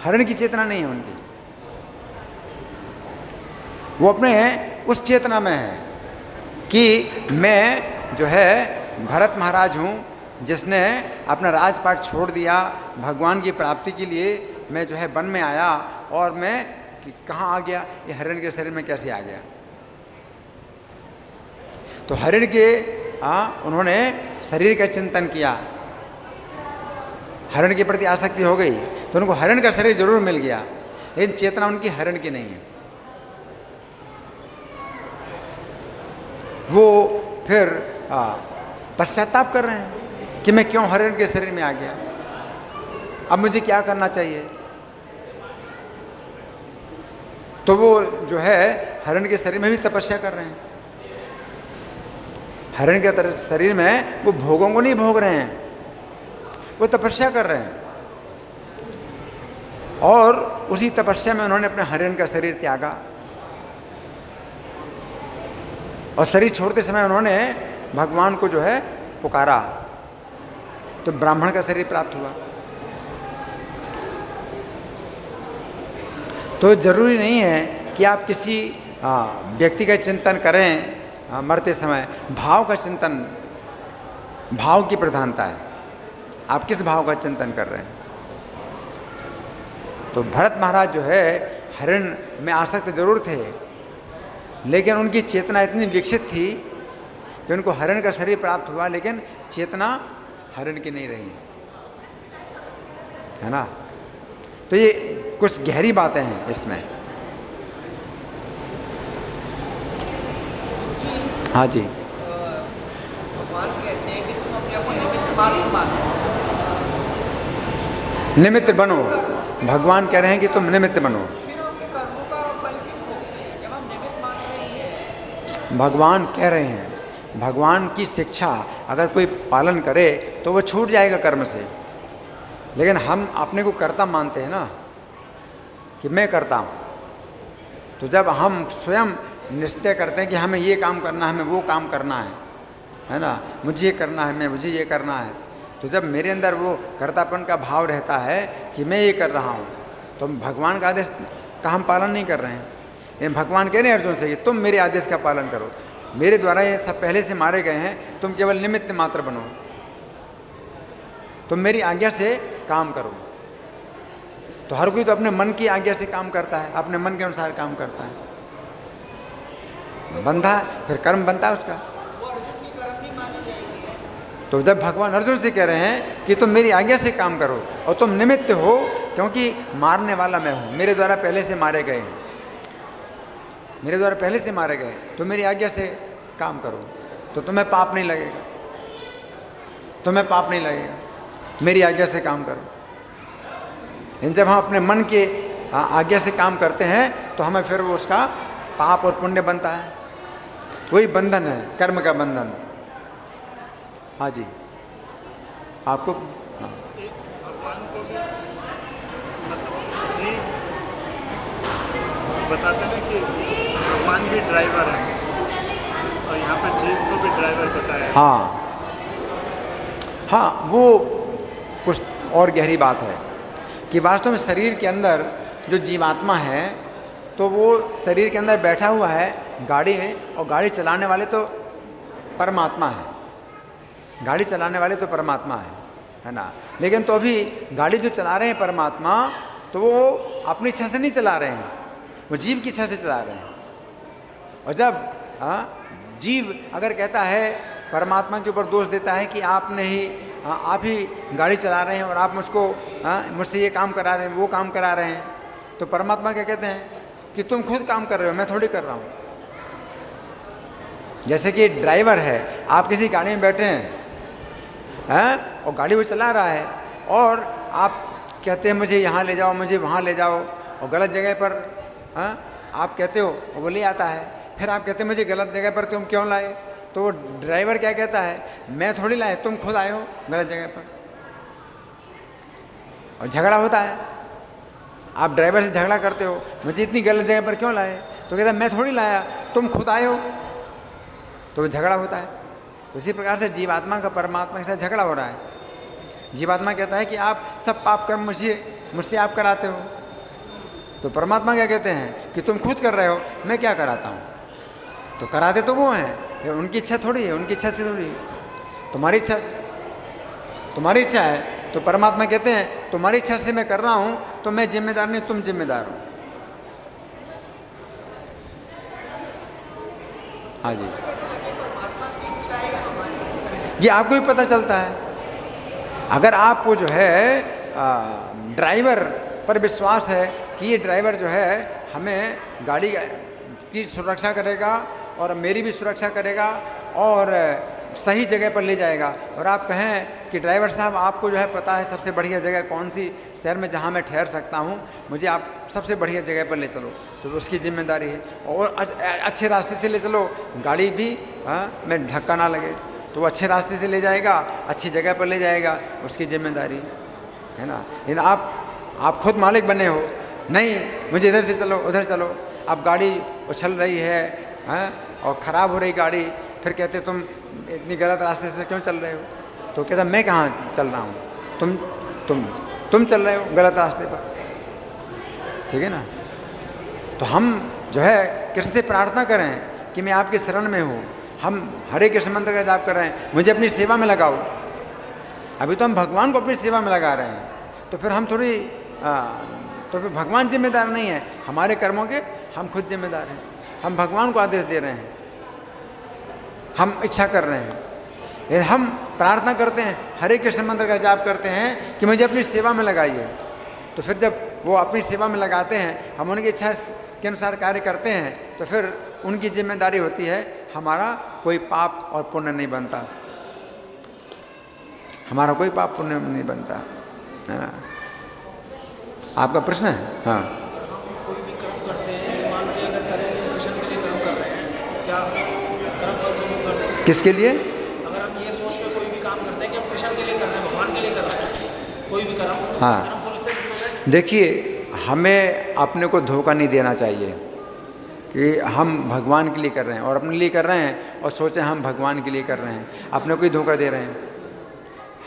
हरण की चेतना नहीं है उनकी, वो अपने उस चेतना में है कि मैं जो है भरत महाराज हूँ जिसने अपना राजपाट छोड़ दिया भगवान की प्राप्ति के लिए। मैं जो है वन में आया और मैं कहाँ आ गया, ये हरण के शरीर में कैसे आ गया। तो हरण के उन्होंने शरीर का चिंतन किया, हरण के प्रति आसक्ति हो गई तो उनको हरण का शरीर जरूर मिल गया, लेकिन चेतना उनकी हरण की नहीं है। वो फिर पश्चाताप कर रहे हैं कि मैं क्यों हरण के शरीर में आ गया, अब मुझे क्या करना चाहिए। तो वो जो है हरण के शरीर में भी तपस्या कर रहे हैं, हरण के शरीर में वो भोगों को नहीं भोग रहे हैं, वो तपस्या कर रहे हैं। और उसी तपस्या में उन्होंने अपने हरण का शरीर त्यागा, और शरीर छोड़ते समय उन्होंने भगवान को जो है पुकारा, तो ब्राह्मण का शरीर प्राप्त हुआ। तो जरूरी नहीं है कि आप किसी व्यक्ति का चिंतन करें मरते समय, भाव का चिंतन, भाव की प्रधानता है, आप किस भाव का चिंतन कर रहे हैं। तो भरत महाराज जो है हरण में आसक्त जरूर थे, लेकिन उनकी चेतना इतनी विकसित थी कि उनको हरण का शरीर प्राप्त हुआ, लेकिन चेतना हरण की नहीं रही, है ना। तो ये कुछ गहरी बातें हैं इसमें। हाँ जी, भगवान कहते हैं कि तुम अपने आप को निमित्त मात्र मानो, निमित्त बनो। भगवान कह रहे हैं कि तुम निमित्त बनो। फिर अपने कर्मों का फल क्यों भोगते जब हम निमित्त मात्र नहीं है। भगवान कह रहे हैं, भगवान की शिक्षा अगर कोई पालन करे तो वो छूट जाएगा कर्म से, लेकिन हम अपने को कर्ता मानते हैं ना कि मैं करता हूँ। तो जब हम स्वयं निश्चय करते हैं कि हमें ये काम करना है, हमें वो काम करना है ना, मुझे ये करना है, मुझे ये करना है, तो जब मेरे अंदर वो कर्तापन का भाव रहता है कि मैं ये कर रहा हूँ, तो भगवान का आदेश का हम पालन नहीं कर रहे हैं। लेकिन भगवान कह रहे हैं अर्जुन से कि तुम मेरे आदेश का पालन करो, मेरे द्वारा ये सब पहले से मारे गए हैं, तुम केवल निमित्त मात्र बनो, तुम मेरी आज्ञा से काम करो। तो हर कोई तो अपने मन की आज्ञा से काम करता है, अपने मन के अनुसार काम करता है, बंधा फिर कर्म बनता है उसका। तो जब भगवान अर्जुन से कह रहे हैं कि तुम मेरी आज्ञा से काम करो और तुम निमित्त हो, क्योंकि मारने वाला मैं हूँ, मेरे द्वारा पहले से मारे गए हैं, मेरे द्वारा पहले से मारे गए, तो मेरी आज्ञा से काम करो, तो तुम्हें पाप नहीं लगेगा, तुम्हें पाप नहीं लगेगा, मेरी आज्ञा से काम करो। लेकिन जब हम अपने मन के आज्ञा से काम करते हैं तो हमें फिर वो उसका पाप और पुण्य बनता है, वही बंधन है, कर्म का बंधन। हाँ जी, आपको भगवान को भी मतलब जी बताते ना कि भगवान भी ड्राइवर है, और यहाँ पे जीव को भी ड्राइवर बताया। हाँ हाँ, वो कुछ और गहरी बात है कि वास्तव में शरीर के अंदर जो जीवात्मा है तो वो शरीर के अंदर बैठा हुआ है गाड़ी में, और गाड़ी चलाने वाले तो परमात्मा है, गाड़ी चलाने वाले तो परमात्मा है ना। लेकिन तो अभी गाड़ी जो चला रहे हैं परमात्मा, तो वो अपनी इच्छा से नहीं चला रहे हैं, वो जीव की इच्छा से चला रहे हैं। और जब जीव अगर कहता है, परमात्मा के ऊपर दोष देता है कि आपने ही आप ही गाड़ी चला रहे हैं और आप मुझको मुझसे ये काम करा रहे हैं, वो काम करा रहे हैं, तो परमात्मा क्या कहते हैं कि तुम खुद काम कर रहे हो, मैं थोड़ी कर रहा हूँ। जैसे कि ड्राइवर है, आप किसी गाड़ी में बैठे हैं और गाड़ी वो चला रहा है और आप कहते हैं मुझे यहाँ ले जाओ, मुझे वहाँ ले जाओ, और गलत जगह पर आप कहते हो और वो ले आता है। फिर आप कहते हैं मुझे गलत जगह पर तुम क्यों लाए, तो ड्राइवर क्या कहता है, मैं थोड़ी लाए, तुम खुद आए हो गलत जगह पर। और झगड़ा होता है, आप ड्राइवर से झगड़ा करते हो, मुझे इतनी गलत जगह पर क्यों लाए, तो कहता है मैं थोड़ी लाया, तुम खुद आए हो, तो झगड़ा होता है। उसी प्रकार से जीवात्मा का परमात्मा के साथ झगड़ा हो रहा है। जीवात्मा कहता है कि आप सब पाप कर्म मुझसे आप कराते हो, तो परमात्मा क्या कहते हैं कि तुम खुद कर रहे हो, मैं क्या कराता हूँ। तो कराते तो वो हैं, उनकी इच्छा थोड़ी है, उनकी इच्छा से थोड़ी है, तुम्हारी इच्छा है। तो परमात्मा कहते हैं तुम्हारी इच्छा से मैं कर रहा हूँ, तो मैं जिम्मेदार नहीं, तुम जिम्मेदार हो। हाँ जी, ये आपको भी पता चलता है। अगर आपको जो है ड्राइवर पर विश्वास है कि ये ड्राइवर जो है हमें गाड़ी की सुरक्षा करेगा और मेरी भी सुरक्षा करेगा और सही जगह पर ले जाएगा, और आप कहें कि ड्राइवर साहब आपको जो है पता है सबसे बढ़िया जगह कौन सी शहर में जहाँ मैं ठहर सकता हूँ, मुझे आप सबसे बढ़िया जगह पर ले चलो, तो उसकी जिम्मेदारी है। और अच्छे रास्ते से ले चलो, गाड़ी भी में धक्का ना लगे, तो वो अच्छे रास्ते से ले जाएगा, अच्छी जगह पर ले जाएगा, उसकी जिम्मेदारी है ना। लेकिन आप खुद मालिक बने हो, नहीं मुझे इधर से चलो उधर चलो, अब गाड़ी उछल रही है और ख़राब हो रही गाड़ी, फिर कहते तुम इतनी गलत रास्ते से क्यों चल रहे हो, तो कहता मैं कहाँ चल रहा हूँ, तुम चल रहे हो गलत रास्ते पर, ठीक है ना। तो हम जो है कृष्ण से प्रार्थना करें कि मैं आपकी शरण में हूँ, हम हरे कृष्ण मंत्र का जाप कर रहे हैं, मुझे अपनी सेवा में लगाओ। अभी तो हम भगवान को अपनी सेवा में लगा रहे हैं, तो फिर हम थोड़ी तो फिर भगवान जिम्मेदार नहीं है हमारे कर्मों के, हम खुद जिम्मेदार हैं। हम भगवान को आदेश दे रहे हैं, हम इच्छा कर रहे हैं, हम प्रार्थना करते हैं, हरे कृष्ण मंत्र का जाप करते हैं कि मुझे अपनी सेवा में लगाइए। तो फिर जब वो अपनी सेवा में लगाते हैं, हम उनकी इच्छा के अनुसार कार्य करते हैं, तो फिर उनकी जिम्मेदारी होती है, हमारा कोई पाप और पुण्य नहीं बनता, हमारा कोई पाप पुण्य नहीं बनता, है ना। आपका प्रश्न है? हाँ, कोई भी कर्म करते हैं, मान के अगर करें कृष्ण के लिए कर्म कर रहे हैं, क्या कर्म फल से मुक्त कर देते हैं? किसके लिए? अगर हम ये सोच कर कोई भी काम करते हैं कि हम कृष्ण के लिए कर रहे हैं, भगवान के लिए कर रहे हैं, कोई भी कर्म, हाँ, देखिए हमें अपने को धोखा नहीं देना चाहिए कि हम भगवान के लिए कर रहे हैं और अपने लिए कर रहे हैं और सोचें हम भगवान के लिए कर रहे हैं, अपने को ही धोखा दे रहे हैं।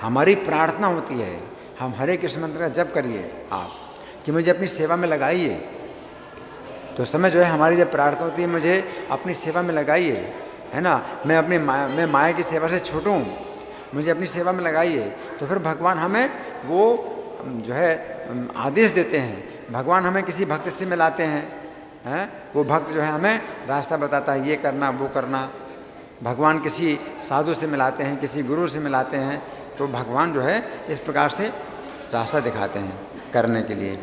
हमारी प्रार्थना होती है, हम हरे कृष्ण मंत्र का जप करिए आप कि मुझे अपनी सेवा में लगाइए, तो समय जो है हमारी जब प्रार्थना होती है मुझे अपनी सेवा में लगाइए, है ना, मैं माया की सेवा से छूटूं, मुझे अपनी सेवा में लगाइए, तो फिर भगवान हमें वो जो है आदेश देते हैं, भगवान हमें किसी भक्त से मिलाते हैं, वो भक्त जो है हमें रास्ता बताता है, ये करना वो करना, भगवान किसी साधु से मिलाते हैं, किसी गुरु से मिलाते हैं, तो भगवान जो है इस प्रकार से रास्ता दिखाते हैं करने के लिए।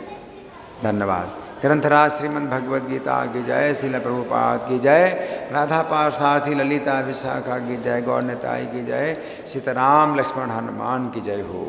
धन्यवाद। ग्रंथराज श्रीमद् भगवद गीता की जय, श्रील प्रभुपाद की जय, राधा पार्षार्थी ललिता विशाखा की जय, गौर निताई की जय, सीताराम लक्ष्मण हनुमान की जय हो।